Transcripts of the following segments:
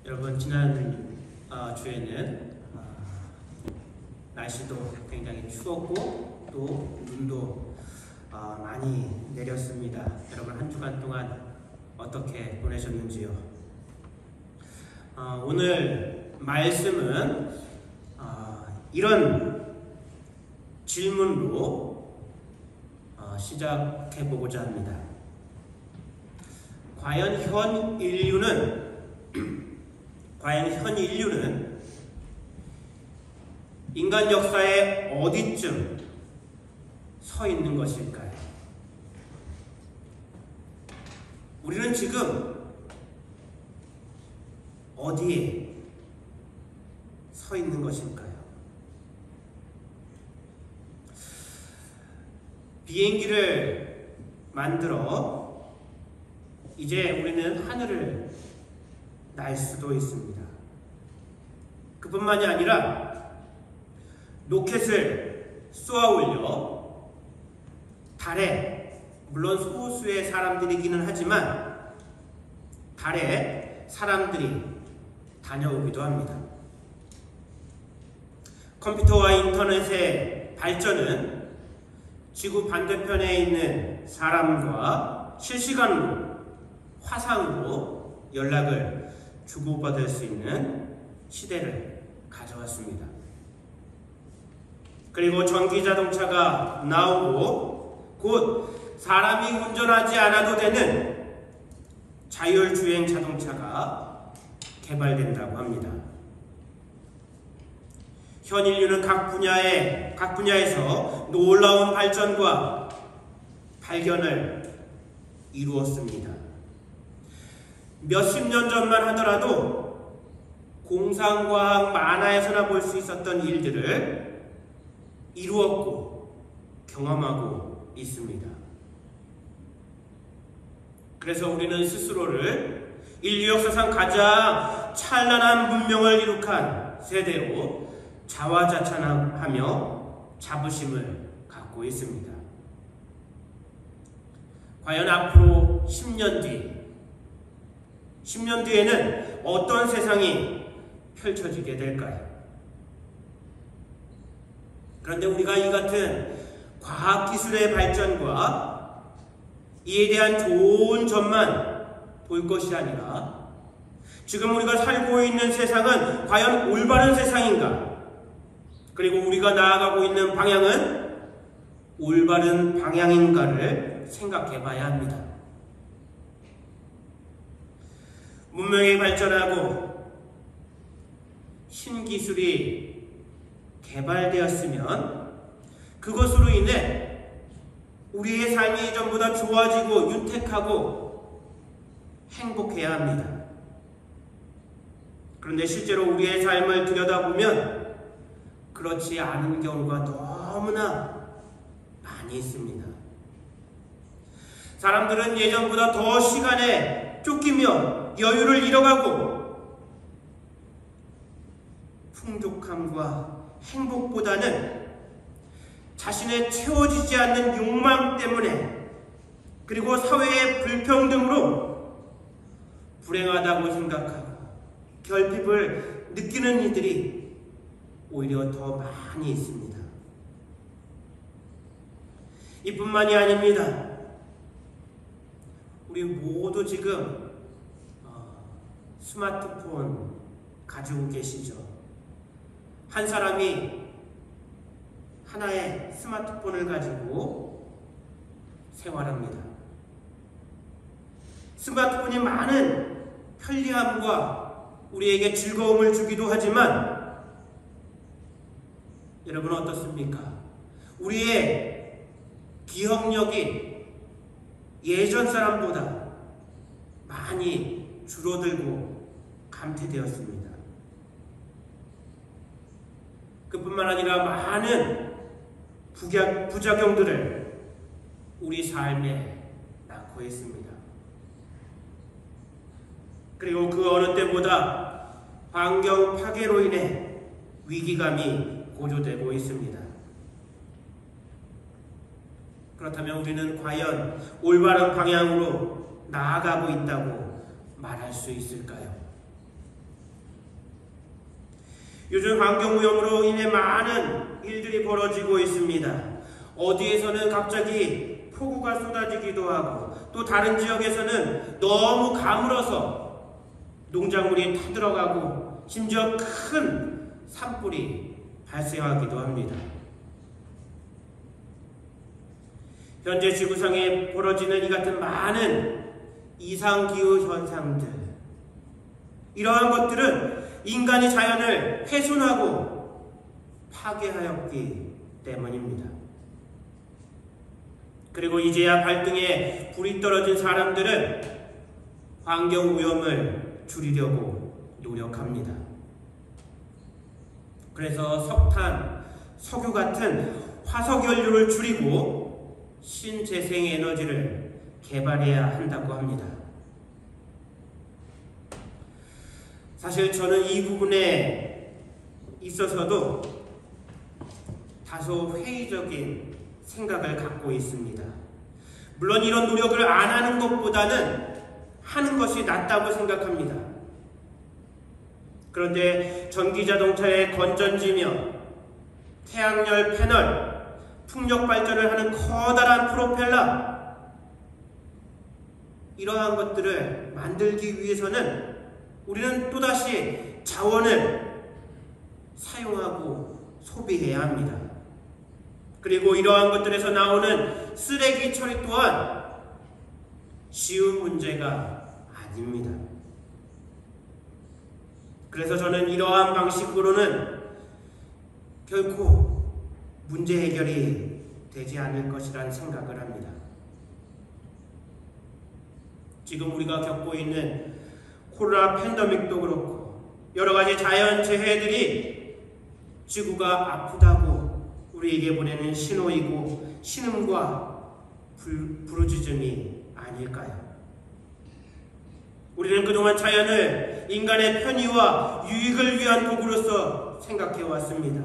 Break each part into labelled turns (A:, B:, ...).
A: 여러분, 지난 주에는 날씨도 굉장히 추웠고 또 눈도 많이 내렸습니다. 여러분, 한 주간 동안 어떻게 보내셨는지요? 오늘 말씀은 이런 질문으로 시작해 보고자 합니다. 과연 현 인류는 인간 역사의 어디쯤 서 있는 것일까요? 우리는 지금 어디에 서 있는 것일까요? 비행기를 만들어 이제 우리는 하늘을 날 수도 있습니다. 그뿐만이 아니라 로켓을 쏘아 올려 달에, 물론 소수의 사람들이기는 하지만 달에 사람들이 다녀오기도 합니다. 컴퓨터와 인터넷의 발전은 지구 반대편에 있는 사람과 실시간으로, 화상으로 연락을 주고받을 수 있는 시대를 가져왔습니다. 그리고 전기자동차가 나오고 곧 사람이 운전하지 않아도 되는 자율주행 자동차가 개발된다고 합니다. 현 인류는 각 분야에서 놀라운 발전과 발견을 이루었습니다. 몇십 년 전만 하더라도 공상과학 만화에서나 볼 수 있었던 일들을 이루었고 경험하고 있습니다. 그래서 우리는 스스로를 인류 역사상 가장 찬란한 문명을 이룩한 세대로 자화자찬하며 자부심을 갖고 있습니다. 과연 앞으로 10년 뒤에는 어떤 세상이 펼쳐지게 될까요? 그런데 우리가 이 같은 과학기술의 발전과 이에 대한 좋은 점만 볼 것이 아니라 지금 우리가 살고 있는 세상은 과연 올바른 세상인가? 그리고 우리가 나아가고 있는 방향은 올바른 방향인가를 생각해 봐야 합니다. 문명이 발전하고 신기술이 개발되었으면 그것으로 인해 우리의 삶이 전보다 좋아지고 윤택하고 행복해야 합니다. 그런데 실제로 우리의 삶을 들여다보면 그렇지 않은 경우가 너무나 많이 있습니다. 사람들은 예전보다 더 시간에 쫓기며 여유를 잃어가고 풍족함과 행복보다는 자신의 채워지지 않는 욕망 때문에 그리고 사회의 불평등으로 불행하다고 생각하고 결핍을 느끼는 이들이 오히려 더 많이 있습니다. 이뿐만이 아닙니다. 우리 모두 지금 스마트폰 가지고 계시죠? 한 사람이 하나의 스마트폰을 가지고 생활합니다. 스마트폰이 많은 편리함과 우리에게 즐거움을 주기도 하지만 여러분 어떻습니까? 우리의 기억력이 예전 사람보다 많이 줄어들고 감퇴되었습니다. 그뿐만 아니라 많은 부작용들을 우리 삶에 낳고 있습니다. 그리고 그 어느 때보다 환경 파괴로 인해 위기감이 고조되고 있습니다. 그렇다면 우리는 과연 올바른 방향으로 나아가고 있다고 말할 수 있을까요? 요즘 환경오염으로 인해 많은 일들이 벌어지고 있습니다. 어디에서는 갑자기 폭우가 쏟아지기도 하고 또 다른 지역에서는 너무 가물어서 농작물이 타들어가고 심지어 큰 산불이 발생하기도 합니다. 현재 지구상에 벌어지는 이 같은 많은 이상기후 현상들, 이러한 것들은 인간이 자연을 훼손하고 파괴하였기 때문입니다. 그리고 이제야 발등에 불이 떨어진 사람들은 환경오염을 줄이려고 노력합니다. 그래서 석탄, 석유 같은 화석연료를 줄이고 신재생에너지를 개발해야 한다고 합니다. 사실 저는 이 부분에 있어서도 다소 회의적인 생각을 갖고 있습니다. 물론 이런 노력을 안 하는 것보다는 하는 것이 낫다고 생각합니다. 그런데 전기자동차의 건전지며 태양열 패널, 풍력 발전을 하는 커다란 프로펠러, 이러한 것들을 만들기 위해서는 우리는 또다시 자원을 사용하고 소비해야 합니다. 그리고 이러한 것들에서 나오는 쓰레기 처리 또한 쉬운 문제가 아닙니다. 그래서 저는 이러한 방식으로는 결코 문제 해결이 되지 않을 것이라는 생각을 합니다. 지금 우리가 겪고 있는 코로나 팬데믹도 그렇고 여러 가지 자연재해들이 지구가 아프다고 우리에게 보내는 신호이고 신음과 부르짖음이 아닐까요? 우리는 그동안 자연을 인간의 편의와 유익을 위한 도구로서 생각해왔습니다.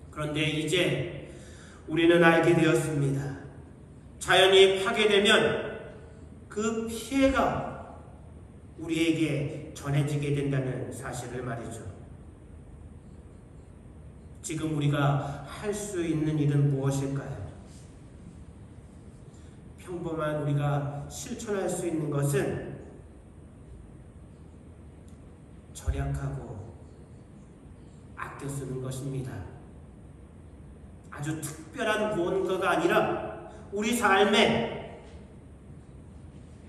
A: 그런데 이제 우리는 알게 되었습니다. 자연이 파괴되면 그 피해가 우리에게 전해지게 된다는 사실을 말이죠. 지금 우리가 할 수 있는 일은 무엇일까요? 평범한 우리가 실천할 수 있는 것은 절약하고 아껴 쓰는 것입니다. 아주 특별한 무언가가 아니라 우리 삶에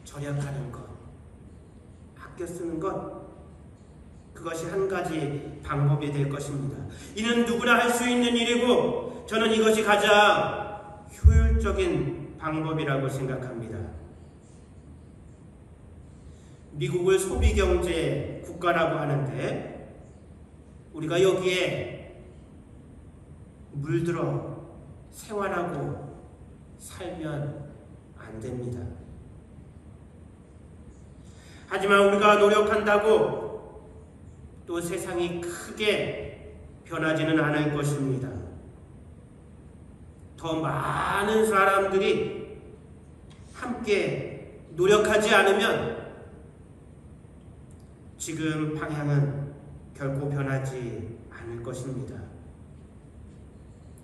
A: 절약하는 것, 아껴 쓰는 것, 그것이 한 가지 방법이 될 것입니다. 이는 누구나 할 수 있는 일이고 저는 이것이 가장 효율적인 방법이라고 생각합니다. 미국을 소비경제 국가라고 하는데 우리가 여기에 물들어 생활하고 살면 안 됩니다. 하지만 우리가 노력한다고 또 세상이 크게 변하지는 않을 것입니다. 더 많은 사람들이 함께 노력하지 않으면 지금 방향은 결코 변하지 않을 것입니다.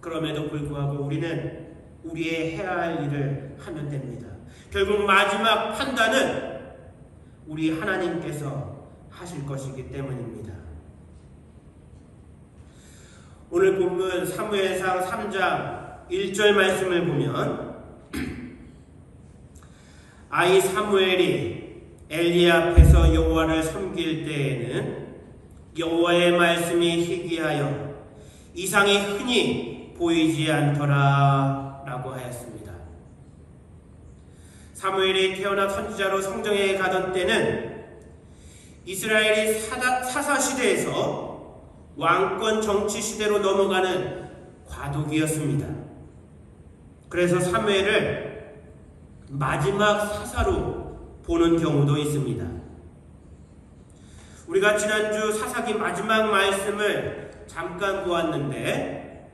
A: 그럼에도 불구하고 우리는 우리의 해야 할 일을 하면 됩니다. 결국 마지막 판단은 우리 하나님께서 하실 것이기 때문입니다. 오늘 본문 사무엘상 3장 1절 말씀을 보면 아이 사무엘이 엘리 앞에서 여호와를 섬길 때에는 여호와의 말씀이 희귀하여 이상이 흔히 보이지 않더라 라고 하였습니다. 사무엘이 태어나 선지자로 성정에 가던 때는 이스라엘이 사사시대에서 왕권 정치시대로 넘어가는 과도기였습니다. 그래서 사무엘을 마지막 사사로 보는 경우도 있습니다. 우리가 지난주 사사기 마지막 말씀을 잠깐 보았는데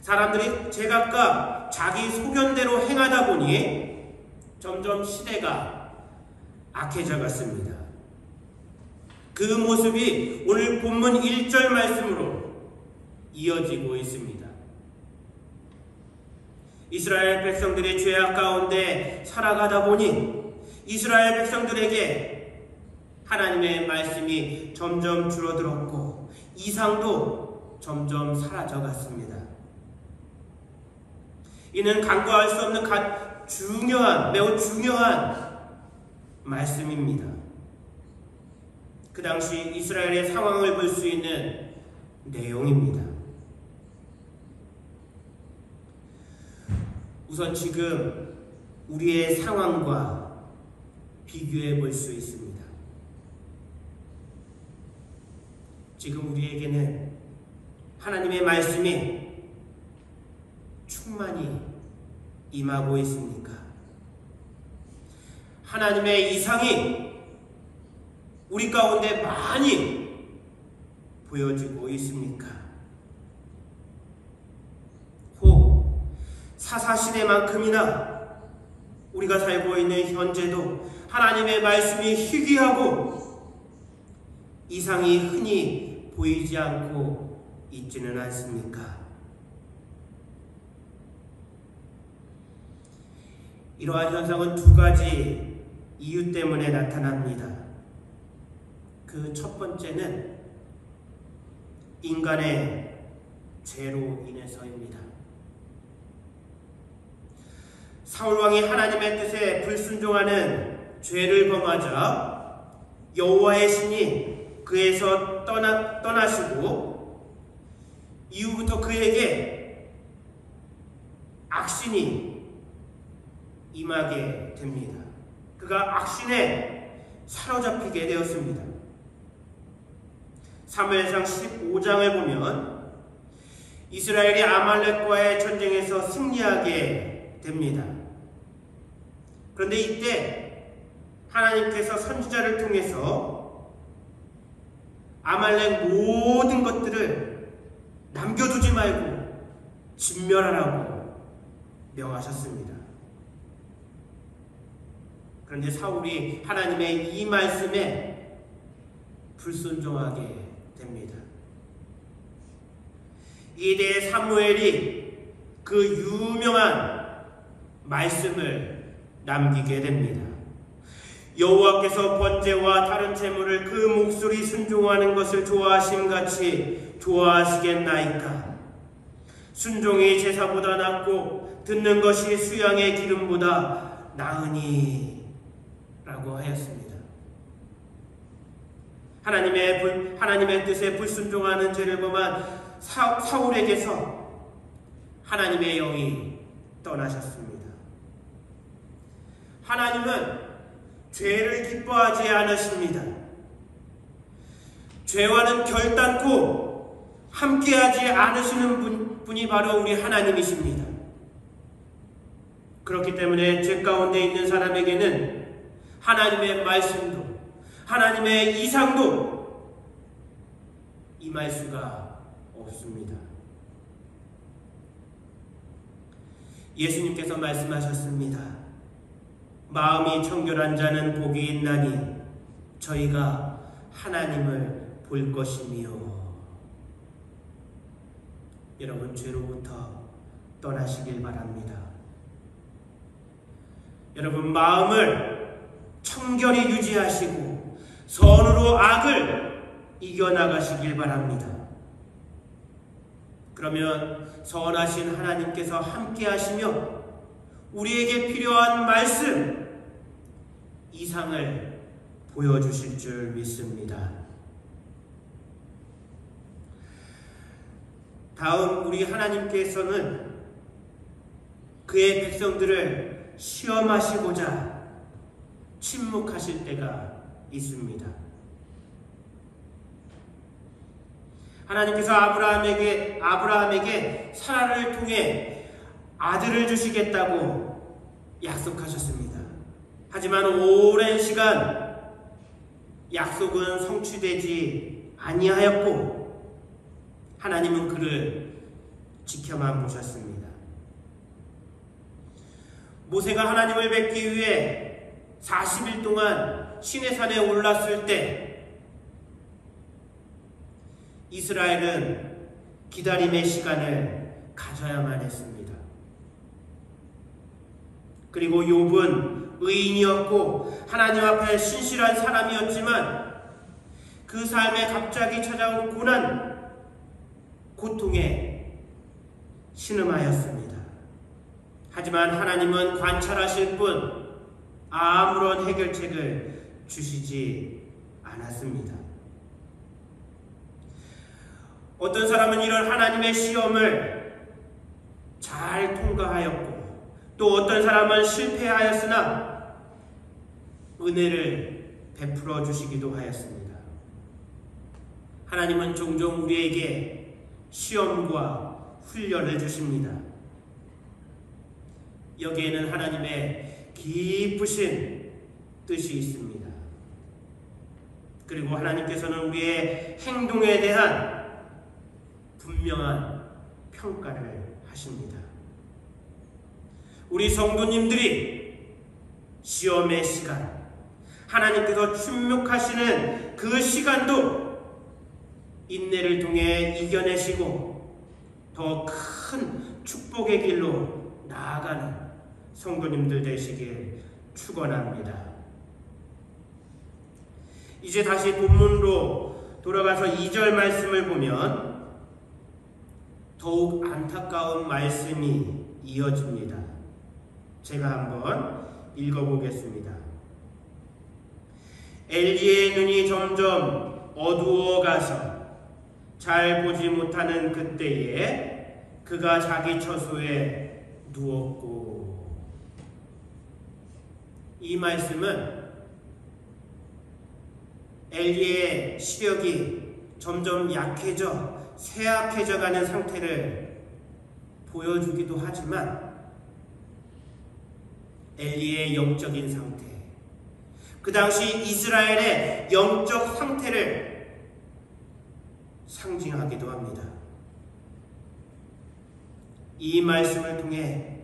A: 사람들이 제각각 자기 소견대로 행하다 보니 점점 시대가 악해져 갔습니다. 그 모습이 오늘 본문 1절 말씀으로 이어지고 있습니다. 이스라엘 백성들이 죄악 가운데 살아가다 보니 이스라엘 백성들에게 하나님의 말씀이 점점 줄어들었고 이상도 점점 사라져갔습니다. 이는 간과할 수 없는 매우 중요한 말씀입니다. 그 당시 이스라엘의 상황을 볼 수 있는 내용입니다. 우선 지금 우리의 상황과 비교해 볼 수 있습니다. 지금 우리에게는 하나님의 말씀이 충만히 임하고 있습니까? 하나님의 이상이 우리 가운데 많이 보여지고 있습니까? 혹 사사시대만큼이나 우리가 살고 있는 현재도 하나님의 말씀이 희귀하고 이상이 흔히 보이지 않고 있지는 않습니까? 이러한 현상은 두 가지 이유 때문에 나타납니다. 그 첫 번째는 인간의 죄로 인해서입니다. 사울왕이 하나님의 뜻에 불순종하는 죄를 범하자 여호와의 신이 그에서 떠나시고 이후부터 그에게 악신이 임하게 됩니다. 그가 악신에 사로잡히게 되었습니다. 사무엘상 15장을 보면 이스라엘이 아말렉과의 전쟁에서 승리하게 됩니다. 그런데 이때 하나님께서 선지자를 통해서 아말렉 모든 것들을 남겨두지 말고 진멸하라고 명하셨습니다. 그런데 사울이 하나님의 이 말씀에 불순종하게 됩니다. 이때 사무엘이 그 유명한 말씀을 남기게 됩니다. 여호와께서 번제와 다른 제물을 그 목소리 순종하는 것을 좋아하심같이 좋아하시겠나이까? 순종이 제사보다 낫고 듣는 것이 수양의 기름보다 나으니 라고 하였습니다. 하나님의 뜻에 불순종하는 죄를 범한 사울에게서 하나님의 영이 떠나셨습니다. 하나님은 죄를 기뻐하지 않으십니다. 죄와는 결단코 함께하지 않으시는 분이 바로 우리 하나님이십니다. 그렇기 때문에 죄 가운데 있는 사람에게는 하나님의 말씀도 하나님의 이상도 임할 수가 없습니다. 예수님께서 말씀하셨습니다. 마음이 청결한 자는 복이 있나니 저희가 하나님을 볼 것이며. 여러분, 죄로부터 떠나시길 바랍니다. 여러분, 마음을 청결히 유지하시고 선으로 악을 이겨나가시길 바랍니다. 그러면 선하신 하나님께서 함께 하시며 우리에게 필요한 말씀, 이상을 보여주실 줄 믿습니다. 다음, 우리 하나님께서는 그의 백성들을 시험하시고자 침묵하실 때가 있습니다. 하나님께서 아브라함에게 사라를 통해 아들을 주시겠다고 약속하셨습니다. 하지만 오랜 시간 약속은 성취되지 아니하였고 하나님은 그를 지켜만 보셨습니다. 모세가 하나님을 뵙기 위해 40일 동안 시내산에 올랐을 때 이스라엘은 기다림의 시간을 가져야만 했습니다. 그리고 욥은 의인이었고 하나님 앞에 신실한 사람이었지만 그 삶에 갑자기 찾아온 고난, 고통에 신음하였습니다. 하지만 하나님은 관찰하실 뿐 아무런 해결책을 주시지 않았습니다. 어떤 사람은 이런 하나님의 시험을 잘 통과하였고 또 어떤 사람은 실패하였으나 은혜를 베풀어 주시기도 하였습니다. 하나님은 종종 우리에게 시험과 훈련을 주십니다. 여기에는 하나님의 깊으신 뜻이 있습니다. 그리고 하나님께서는 우리의 행동에 대한 분명한 평가를 하십니다. 우리 성도님들이 시험의 시간, 하나님께서 충족하시는 그 시간도 인내를 통해 이겨내시고 더 큰 축복의 길로 나아가는 성도님들 되시길 축원합니다. 이제 다시 본문으로 돌아가서 2절 말씀을 보면 더욱 안타까운 말씀이 이어집니다. 제가 한번 읽어보겠습니다. 엘리의 눈이 점점 어두워가서 잘 보지 못하는 그때에 그가 자기 처소에 누웠고. 이 말씀은 엘리의 시력이 점점 약해져 쇠약해져가는 상태를 보여주기도 하지만 엘리의 영적인 상태, 그 당시 이스라엘의 영적 상태를 상징하기도 합니다. 이 말씀을 통해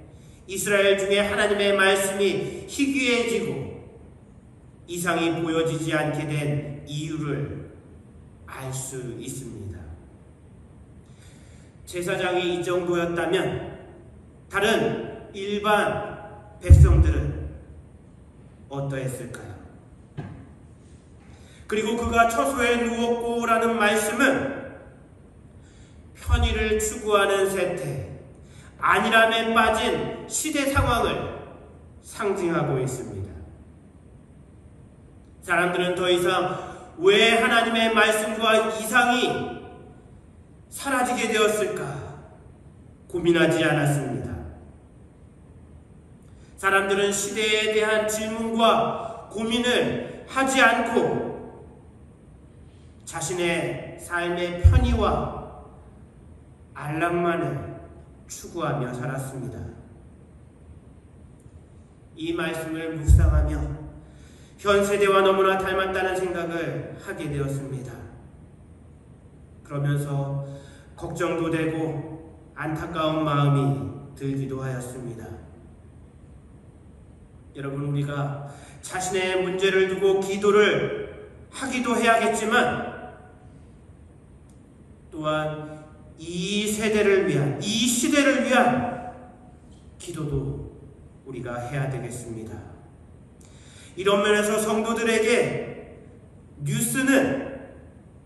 A: 이스라엘 중에 하나님의 말씀이 희귀해지고 이상이 보여지지 않게 된 이유를 알 수 있습니다. 제사장이 이 정도였다면 다른 일반 백성들은 어떠했을까요? 그리고 그가 처소에 누웠고 라는 말씀은 편의를 추구하는 세태, 안일함에 빠진 시대 상황을 상징하고 있습니다. 사람들은 더 이상 왜 하나님의 말씀과 이상이 사라지게 되었을까 고민하지 않았습니다. 사람들은 시대에 대한 질문과 고민을 하지 않고 자신의 삶의 편의와 안락만을 추구하며 살았습니다. 이 말씀을 묵상하며 현 세대와 너무나 닮았다는 생각을 하게 되었습니다. 그러면서 걱정도 되고 안타까운 마음이 들기도 하였습니다. 여러분, 우리가 자신의 문제를 두고 기도를 하기도 해야겠지만 또한 이 세대를 위한, 이 시대를 위한 기도도 우리가 해야 되겠습니다. 이런 면에서 성도들에게 뉴스는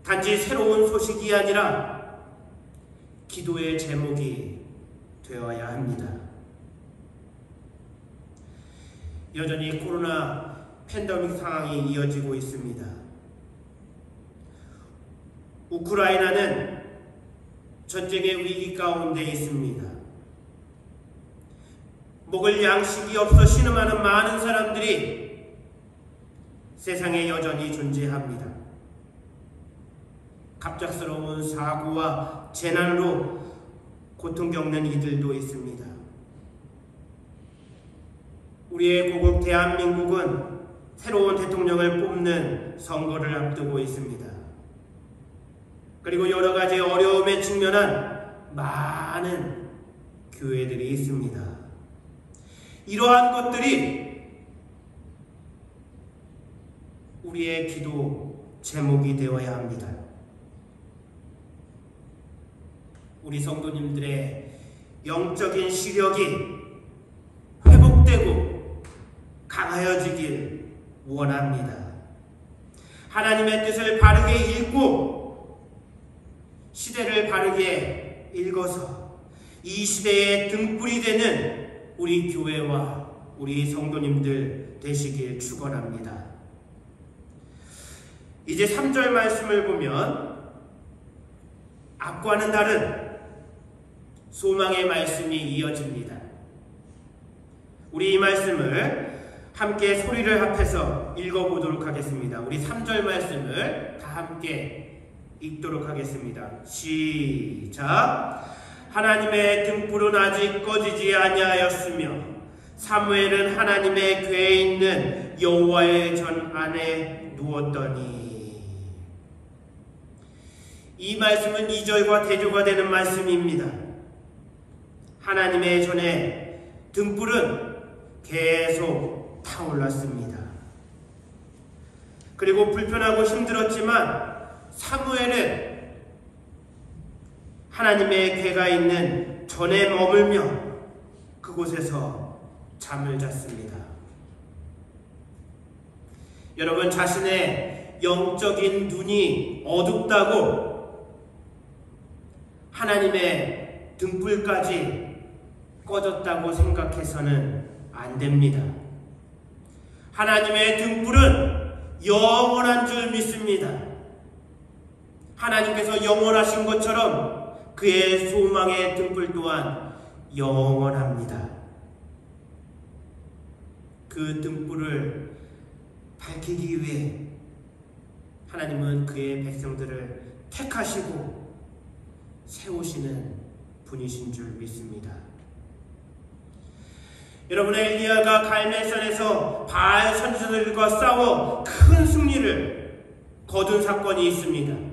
A: 단지 새로운 소식이 아니라 기도의 제목이 되어야 합니다. 여전히 코로나 팬데믹 상황이 이어지고 있습니다. 우크라이나는 전쟁의 위기 가운데 있습니다. 먹을 양식이 없어 신음하는 많은 사람들이 세상에 여전히 존재합니다. 갑작스러운 사고와 재난으로 고통 겪는 이들도 있습니다. 우리의 고국 대한민국은 새로운 대통령을 뽑는 선거를 앞두고 있습니다. 그리고 여러 가지 어려움에 직면한 많은 교회들이 있습니다. 이러한 것들이 우리의 기도 제목이 되어야 합니다. 우리 성도님들의 영적인 시력이 회복되고 강하여지길 원합니다. 하나님의 뜻을 바르게 읽고 시대를 바르게 읽어서 이 시대의 등불이 되는 우리 교회와 우리 성도님들 되시길 축원합니다. 이제 3절 말씀을 보면 앞과는 다른 소망의 말씀이 이어집니다. 우리 이 말씀을 함께 소리를 합해서 읽어보도록 하겠습니다. 우리 3절 말씀을 다 함께 읽도록 하겠습니다. 시작. 하나님의 등불은 아직 꺼지지 아니하였으며 사무엘은 하나님의 궤에 있는 여호와의 전 안에 누웠더니. 이 말씀은 2절과 대조가 되는 말씀입니다. 하나님의 전에 등불은 계속 타올랐습니다. 그리고 불편하고 힘들었지만 사무엘은 하나님의 궤가 있는 전에 머물며 그곳에서 잠을 잤습니다. 여러분, 자신의 영적인 눈이 어둡다고 하나님의 등불까지 꺼졌다고 생각해서는 안 됩니다. 하나님의 등불은 영원한 줄 믿습니다. 하나님께서 영원하신 것처럼 그의 소망의 등불 또한 영원합니다. 그 등불을 밝히기 위해 하나님은 그의 백성들을 택하시고 세우시는 분이신 줄 믿습니다. 여러분, 엘리야가 갈멜산에서 바알 선지자들과 싸워 큰 승리를 거둔 사건이 있습니다.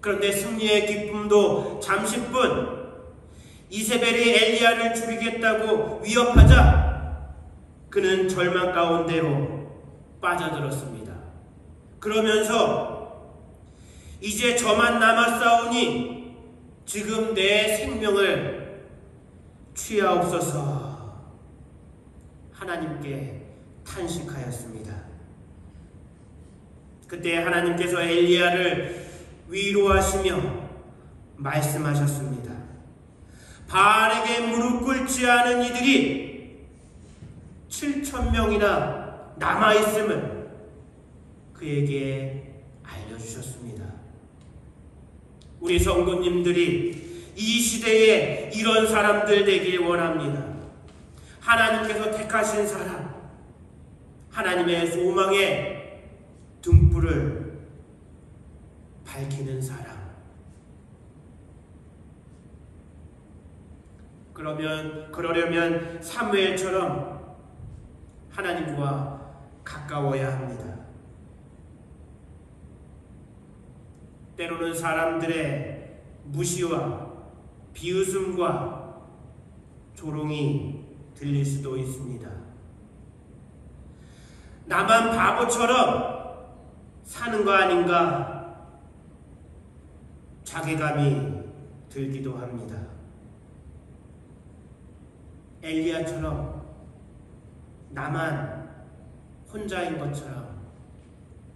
A: 그런데 승리의 기쁨도 잠시뿐. 이세벨이 엘리야를 죽이겠다고 위협하자 그는 절망 가운데로 빠져들었습니다. 그러면서 이제 저만 남았사오니 지금 내 생명을 취하옵소서 하나님께 탄식하였습니다. 그때 하나님께서 엘리야를 위로하시며 말씀하셨습니다. 바알에게 무릎 꿇지 않은 이들이 7,000명이나 남아있음을 그에게 알려주셨습니다. 우리 성도님들이 이 시대에 이런 사람들 되길 원합니다. 하나님께서 택하신 사람, 하나님의 소망의 등불을 밝히는 사람. 그러려면 사무엘처럼 하나님과 가까워야 합니다. 때로는 사람들의 무시와 비웃음과 조롱이 들릴 수도 있습니다. 나만 바보처럼 사는 거 아닌가 자괴감이 들기도 합니다. 엘리야처럼 나만 혼자인 것처럼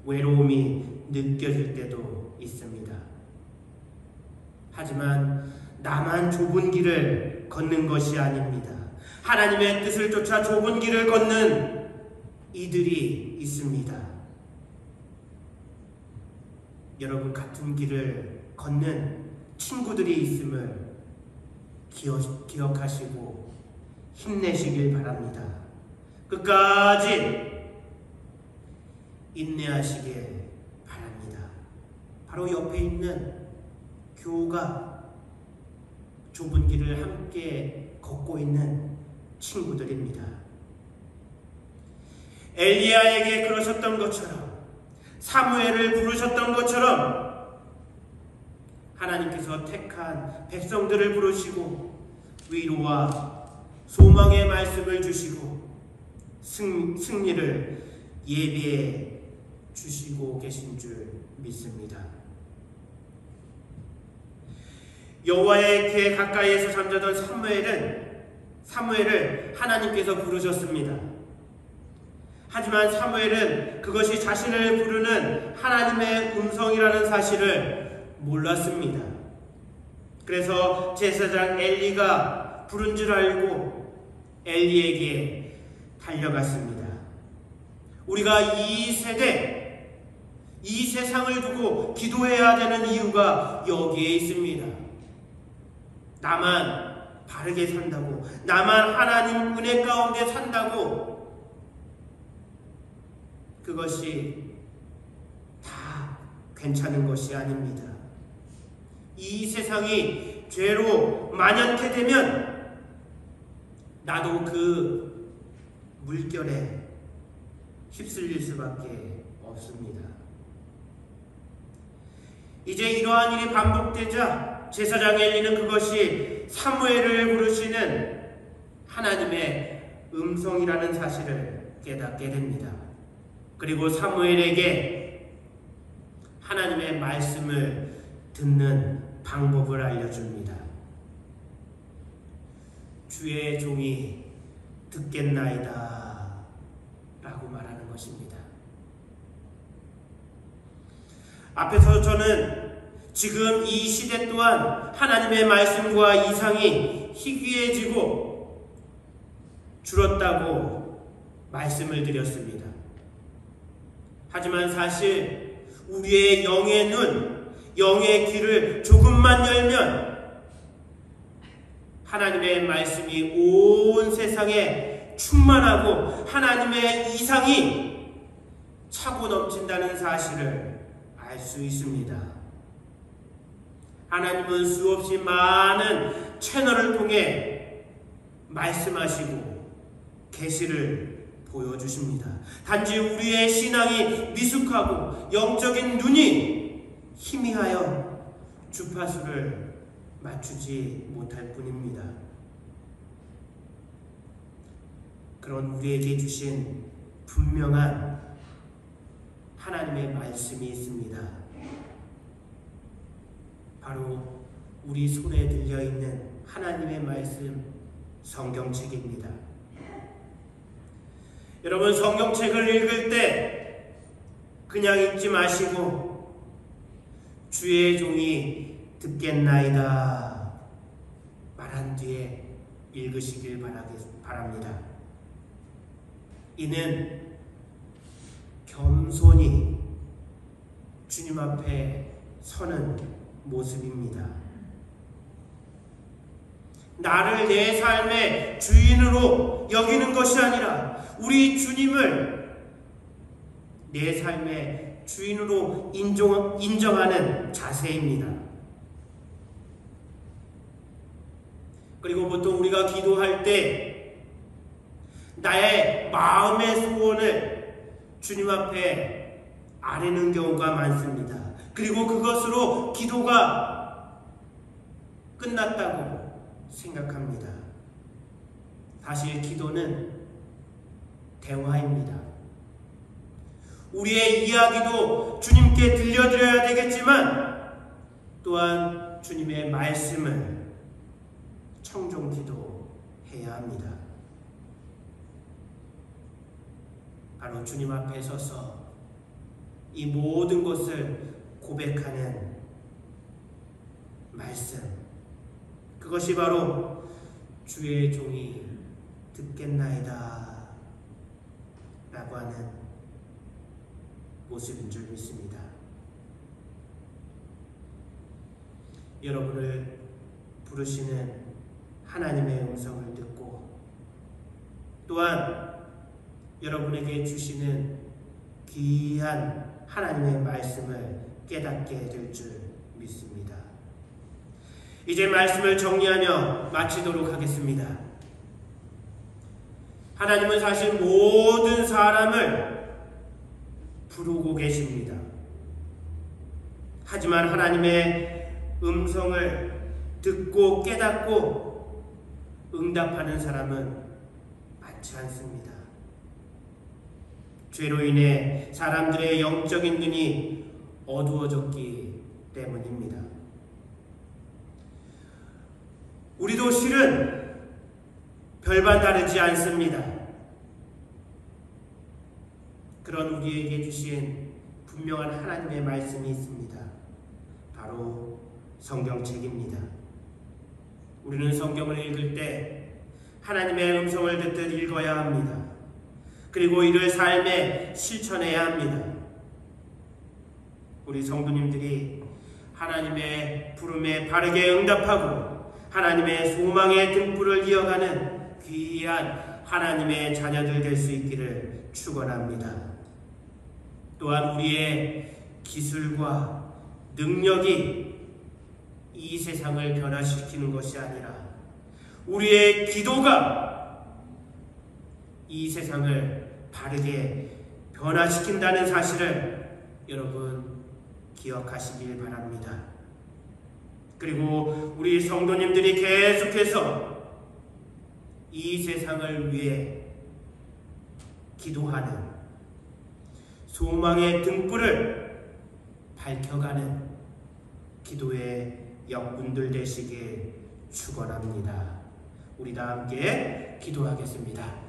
A: 외로움이 느껴질 때도 있습니다. 하지만 나만 좁은 길을 걷는 것이 아닙니다. 하나님의 뜻을 쫓아 좁은 길을 걷는 이들이 있습니다. 여러분, 같은 길을 걷는 친구들이 있음을 기억하시고 힘내시길 바랍니다. 끝까지 인내하시길 바랍니다. 바로 옆에 있는 교우가 좁은 길을 함께 걷고 있는 친구들입니다. 엘리야에게 그러셨던 것처럼, 사무엘을 부르셨던 것처럼 하나님께서 택한 백성들을 부르시고 위로와 소망의 말씀을 주시고 승리를 예비해 주시고 계신 줄 믿습니다. 여호와의 궤 가까이에서 잠자던 사무엘을 하나님께서 부르셨습니다. 하지만 사무엘은 그것이 자신을 부르는 하나님의 음성이라는 사실을 몰랐습니다. 그래서 제사장 엘리가 부른 줄 알고 엘리에게 달려갔습니다. 우리가 이 세대, 이 세상을 두고 기도해야 되는 이유가 여기에 있습니다. 나만 바르게 산다고, 나만 하나님 은혜 가운데 산다고 그것이 다 괜찮은 것이 아닙니다. 이 세상이 죄로 만연케 되면 나도 그 물결에 휩쓸릴 수밖에 없습니다. 이제 이러한 일이 반복되자 제사장 엘리는 그것이 사무엘을 부르시는 하나님의 음성이라는 사실을 깨닫게 됩니다. 그리고 사무엘에게 하나님의 말씀을 듣는 방법을 알려줍니다. 주의 종이 듣겠나이다 라고 말하는 것입니다. 앞에서 저는 지금 이 시대 또한 하나님의 말씀과 이상이 희귀해지고 줄었다고 말씀을 드렸습니다. 하지만 사실 우리의 영의 눈, 영의 귀를 조금만 열면 하나님의 말씀이 온 세상에 충만하고 하나님의 이상이 차고 넘친다는 사실을 알 수 있습니다. 하나님은 수없이 많은 채널을 통해 말씀하시고 계시를 보여주십니다. 단지 우리의 신앙이 미숙하고 영적인 눈이 희미하여 주파수를 맞추지 못할 뿐입니다. 그런 우리에게 주신 분명한 하나님의 말씀이 있습니다. 바로 우리 손에 들려있는 하나님의 말씀, 성경책입니다. 여러분, 성경책을 읽을 때 그냥 읽지 마시고 주의 종이 듣겠나이다 말한 뒤에 읽으시길 바랍니다. 이는 겸손히 주님 앞에 서는 모습입니다. 나를 내 삶의 주인으로 여기는 것이 아니라 우리 주님을 내 삶의 주인으로 인정하는 자세입니다. 그리고 보통 우리가 기도할 때 나의 마음의 소원을 주님 앞에 아뢰는 경우가 많습니다. 그리고 그것으로 기도가 끝났다고 생각합니다. 사실 기도는 대화입니다. 우리의 이야기도 주님께 들려드려야 되겠지만 또한 주님의 말씀을 청종 기도해야 합니다. 바로 주님 앞에 서서 이 모든 것을 고백하는 말씀, 그것이 바로 주의 종이 듣겠나이다 라고 하는 모습인 줄 믿습니다. 여러분을 부르시는 하나님의 음성을 듣고 또한 여러분에게 주시는 귀한 하나님의 말씀을 깨닫게 될 줄 믿습니다. 이제 말씀을 정리하며 마치도록 하겠습니다. 하나님은 사실 모든 사람을 부르고 계십니다. 하지만 하나님의 음성을 듣고 깨닫고 응답하는 사람은 많지 않습니다. 죄로 인해 사람들의 영적인 눈이 어두워졌기 때문입니다. 우리도 실은 별반 다르지 않습니다. 그런 우리에게 주신 분명한 하나님의 말씀이 있습니다. 바로 성경책입니다. 우리는 성경을 읽을 때 하나님의 음성을 듣듯 읽어야 합니다. 그리고 이를 삶에 실천해야 합니다. 우리 성도님들이 하나님의 부름에 바르게 응답하고 하나님의 소망의 등불을 이어가는 귀한 하나님의 자녀들 될 수 있기를 축원합니다. 또한 우리의 기술과 능력이 이 세상을 변화시키는 것이 아니라 우리의 기도가 이 세상을 바르게 변화시킨다는 사실을 여러분 기억하시길 바랍니다. 그리고 우리 성도님들이 계속해서 이 세상을 위해 기도하는 소망의 등불을 밝혀가는 기도의 영분들 되시길 축원합니다. 우리 다 함께 기도하겠습니다.